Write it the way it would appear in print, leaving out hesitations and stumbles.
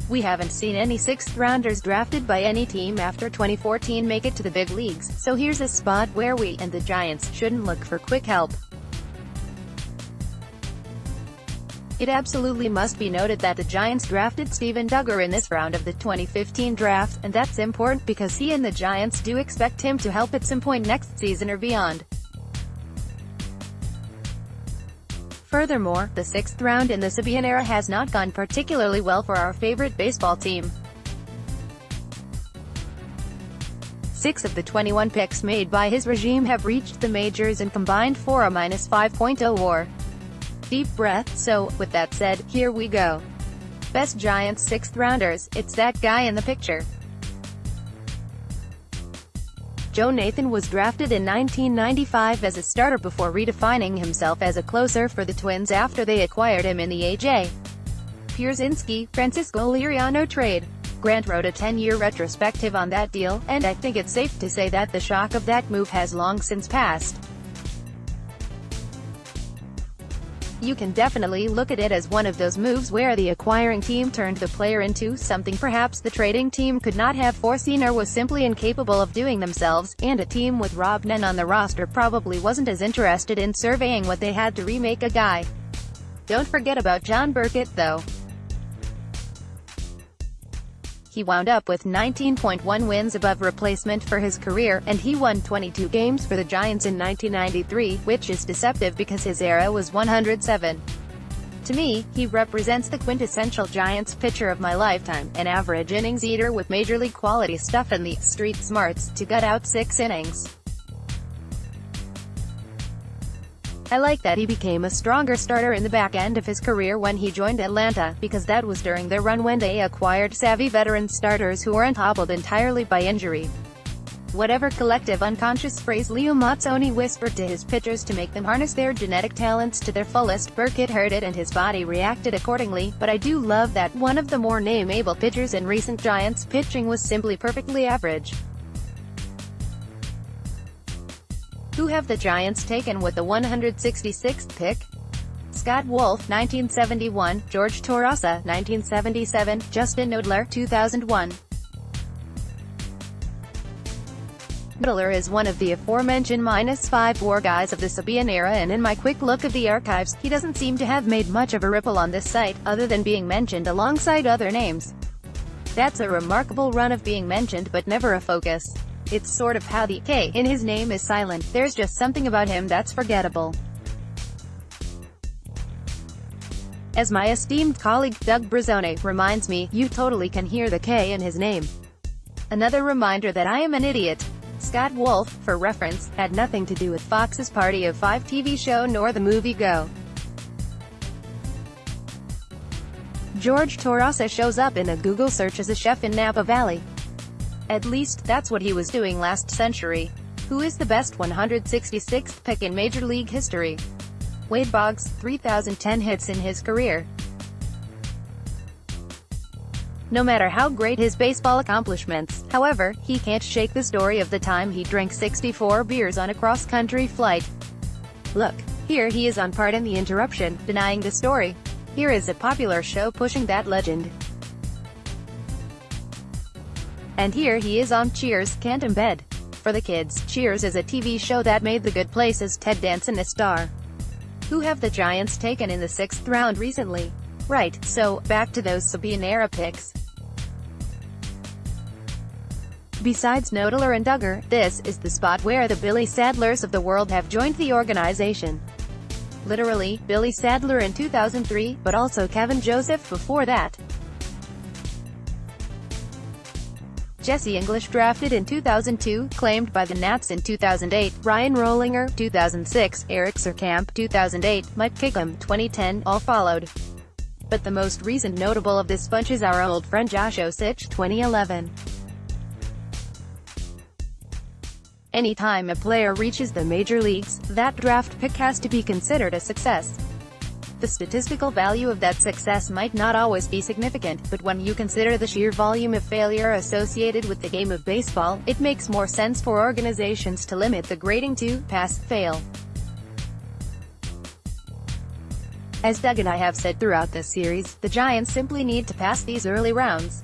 We haven't seen any sixth-rounders drafted by any team after 2014 make it to the big leagues, so here's a spot where we, and the Giants, shouldn't look for quick help. It absolutely must be noted that the Giants drafted Steven Duggar in this round of the 2015 draft, and that's important because he and the Giants do expect him to help at some point next season or beyond. Furthermore, the sixth round in the Sabean era has not gone particularly well for our favorite baseball team. 6 of the 21 picks made by his regime have reached the majors and combined for a -5.0 WAR. Deep breath. So, with that said, here we go. Best Giants sixth-rounders, it's that guy in the picture. Joe Nathan was drafted in 1995 as a starter before redefining himself as a closer for the Twins after they acquired him in the A.J. Pierzynski-Francisco Liriano trade. Grant wrote a 10-year retrospective on that deal, and I think it's safe to say that the shock of that move has long since passed. You can definitely look at it as one of those moves where the acquiring team turned the player into something perhaps the trading team could not have foreseen or was simply incapable of doing themselves, and a team with Rob Nen on the roster probably wasn't as interested in surveying what they had to remake a guy. Don't forget about John Burkett, though. He wound up with 19.1 wins above replacement for his career, and he won 22 games for the Giants in 1993, which is deceptive because his era was 107. To me, he represents the quintessential Giants pitcher of my lifetime, an average innings eater with major league quality stuff and the street smarts to gut out 6 innings. I like that he became a stronger starter in the back end of his career when he joined Atlanta, because that was during their run when they acquired savvy veteran starters who weren't hobbled entirely by injury. Whatever collective unconscious phrase Leo Mazzoni whispered to his pitchers to make them harness their genetic talents to their fullest, Burkett heard it and his body reacted accordingly, but I do love that one of the more name-able pitchers in recent Giants pitching was simply perfectly average. Who have the Giants taken with the 166th pick? Scott Wolf, 1971, George Torrasa, 1977, Justin Nodler, 2001. Nodler is one of the aforementioned -5 WAR guys of the Sabean era, and in my quick look of the archives, he doesn't seem to have made much of a ripple on this site, other than being mentioned alongside other names. That's a remarkable run of being mentioned but never a focus. It's sort of how the K in his name is silent, there's just something about him that's forgettable. As my esteemed colleague Doug Brazzone reminds me, you totally can hear the K in his name. Another reminder that I am an idiot. Scott Wolf, for reference, had nothing to do with Fox's Party of 5 TV show nor the movie Go. George Torrasa shows up in a Google search as a chef in Napa Valley. At least, that's what he was doing last century. Who is the best 166th pick in Major League history? Wade Boggs, 3,010 hits in his career. No matter how great his baseball accomplishments, however, he can't shake the story of the time he drank 64 beers on a cross-country flight. Look, here he is on Pardon the Interruption, denying the story. Here is a popular show pushing that legend. And here he is on Cheers, Can't Embed. For the kids, Cheers is a TV show that made The Good Place's Ted Danson a star. Who have the Giants taken in the 6th round recently? Right, so, back to those Sabean-era picks. Besides Nodler and Duggar, this is the spot where the Billy Sadlers of the world have joined the organization. Literally, Billy Sadler in 2003, but also Kevin Joseph before that. Jesse English drafted in 2002, claimed by the Nats in 2008, Ryan Rollinger, 2006, Eric Surkamp, 2008, Mike Kickham, 2010, all followed. But the most recent notable of this bunch is our old friend Josh Osich, 2011. Anytime a player reaches the major leagues, that draft pick has to be considered a success. The statistical value of that success might not always be significant, but when you consider the sheer volume of failure associated with the game of baseball, it makes more sense for organizations to limit the grading to pass-fail. As Doug and I have said throughout this series, the Giants simply need to pass these early rounds.